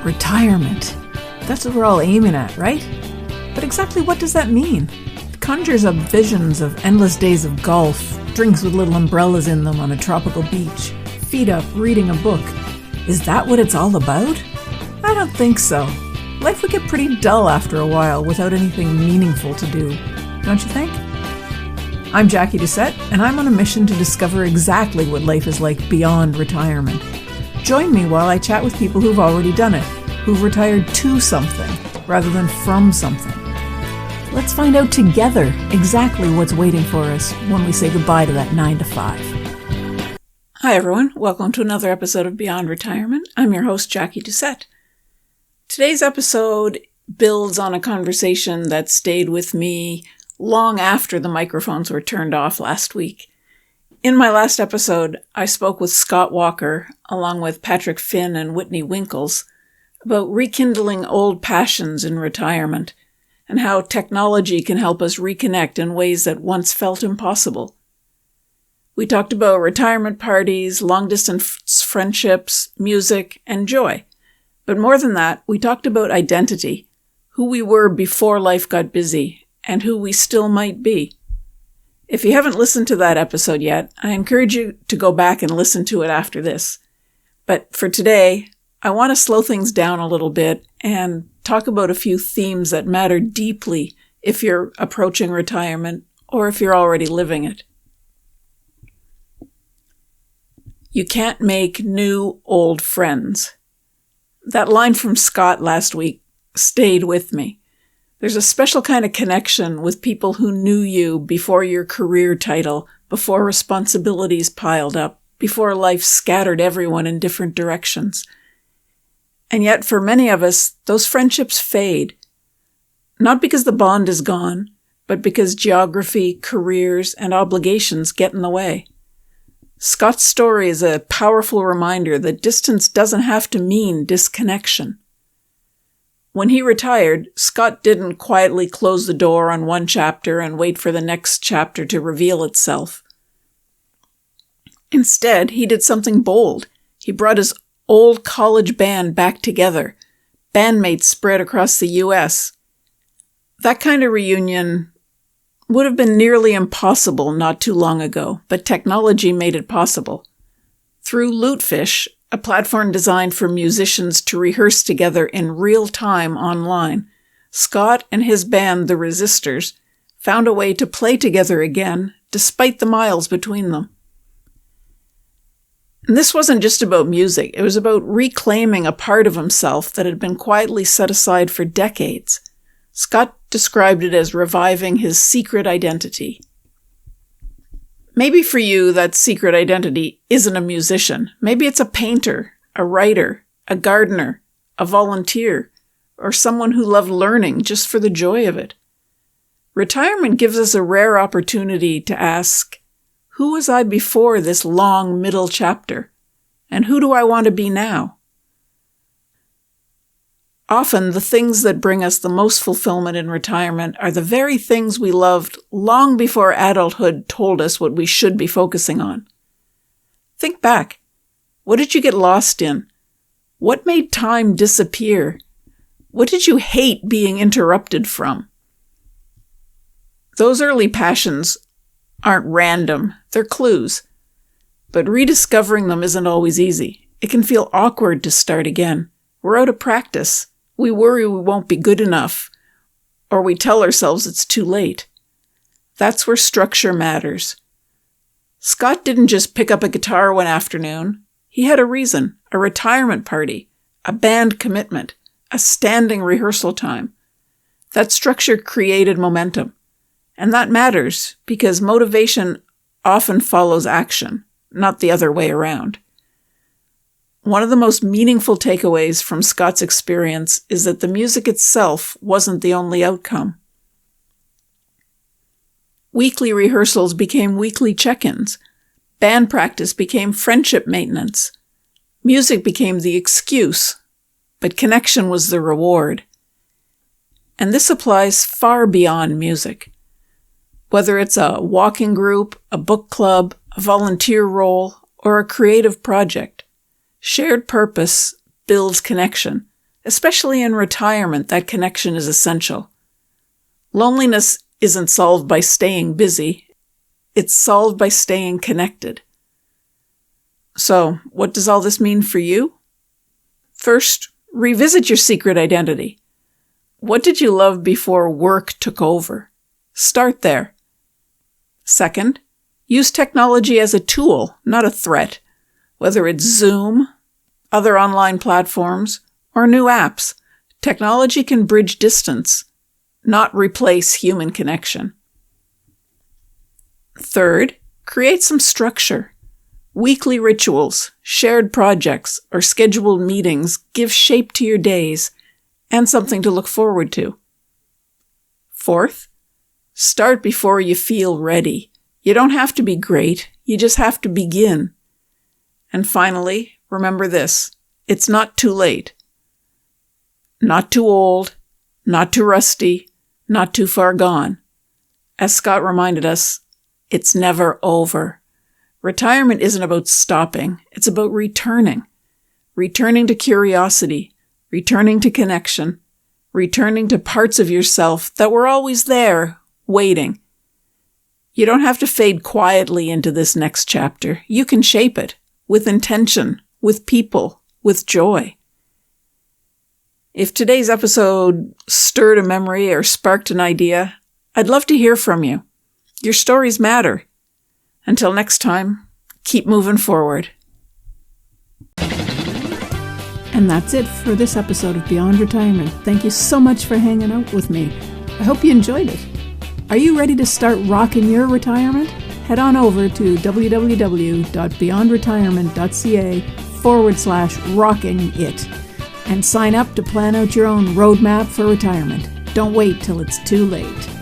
Retirement. That's what we're all aiming at, right? But exactly what does that mean? It conjures up visions of endless days of golf, drinks with little umbrellas in them on a tropical beach, feet up, reading a book. Is that what it's all about? I don't think so. Life would get pretty dull after a while without anything meaningful to do, don't you think? I'm Jacquie and I'm on a mission to discover exactly what life is like beyond retirement. Join me while I chat with people who've already done it, who've retired to something rather than from something. Let's find out together exactly what's waiting for us when we say goodbye to that 9 to 5. Hi everyone, welcome to another episode of Beyond Retirement. I'm your host, Jacquie. Today's episode builds on a conversation that stayed with me long after the microphones were turned off last week. In my last episode, I spoke with Scott Walker, along with Patrick Finn and Whitney Winkles, about rekindling old passions in retirement and how technology can help us reconnect in ways that once felt impossible. We talked about retirement parties, long-distance friendships, music, and joy. But more than that, we talked about identity, who we were before life got busy, and who we still might be. If you haven't listened to that episode yet, I encourage you to go back and listen to it after this. But for today, I want to slow things down a little bit and talk about a few themes that matter deeply if you're approaching retirement or if you're already living it. You can't make new old friends. That line from Scott last week stayed with me. There's a special kind of connection with people who knew you before your career title, before responsibilities piled up, before life scattered everyone in different directions. And yet, for many of us, those friendships fade. Not because the bond is gone, but because geography, careers, and obligations get in the way. Scott's story is a powerful reminder that distance doesn't have to mean disconnection. When he retired, Scott didn't quietly close the door on one chapter and wait for the next chapter to reveal itself. Instead, he did something bold. He brought his old college band back together, bandmates spread across the U.S. That kind of reunion would have been nearly impossible not too long ago, but technology made it possible. Through Lutefish, a platform designed for musicians to rehearse together in real time online, Scott and his band, the Resistors, found a way to play together again, despite the miles between them. And this wasn't just about music. It was about reclaiming a part of himself that had been quietly set aside for decades. Scott described it as reviving his secret identity. Maybe for you, that secret identity isn't a musician. Maybe it's a painter, a writer, a gardener, a volunteer, or someone who loved learning just for the joy of it. Retirement gives us a rare opportunity to ask, who was I before this long middle chapter? And who do I want to be now? Often, the things that bring us the most fulfillment in retirement are the very things we loved long before adulthood told us what we should be focusing on. Think back. What did you get lost in? What made time disappear? What did you hate being interrupted from? Those early passions aren't random. They're clues. But rediscovering them isn't always easy. It can feel awkward to start again. We're out of practice. We worry we won't be good enough, or we tell ourselves it's too late. That's where structure matters. Scott didn't just pick up a guitar one afternoon. He had a reason, a retirement party, a band commitment, a standing rehearsal time. That structure created momentum. And that matters because motivation often follows action, not the other way around. One of the most meaningful takeaways from Scott's experience is that the music itself wasn't the only outcome. Weekly rehearsals became weekly check-ins. Band practice became friendship maintenance. Music became the excuse, but connection was the reward. And this applies far beyond music. Whether it's a walking group, a book club, a volunteer role, or a creative project, shared purpose builds connection, Especially in retirement, that connection is essential. Loneliness isn't solved by staying busy. It's solved by staying connected. So, what does all this mean for you? First, revisit your secret identity. What did you love before work took over? Start there. Second, use technology as a tool, not a threat. Whether it's Zoom, other online platforms, or new apps, technology can bridge distance, not replace human connection. Third, create some structure. Weekly rituals, shared projects, or scheduled meetings give shape to your days and something to look forward to. Fourth, start before you feel ready. You don't have to be great, you just have to begin. And finally, remember this, it's not too late. Not too old, not too rusty, not too far gone. As Scott reminded us, it's never over. Retirement isn't about stopping, it's about returning. Returning to curiosity, returning to connection, returning to parts of yourself that were always there, waiting. You don't have to fade quietly into this next chapter. You can shape it, with intention, with people, with joy. If today's episode stirred a memory or sparked an idea, I'd love to hear from you. Your stories matter. Until next time, keep moving forward. And that's it for this episode of Beyond Retirement. Thank you so much for hanging out with me. I hope you enjoyed it. Are you ready to start rocking your retirement? Head on over to www.beyondretirement.ca/rocking-it and sign up to plan out your own roadmap for retirement. Don't wait till it's too late.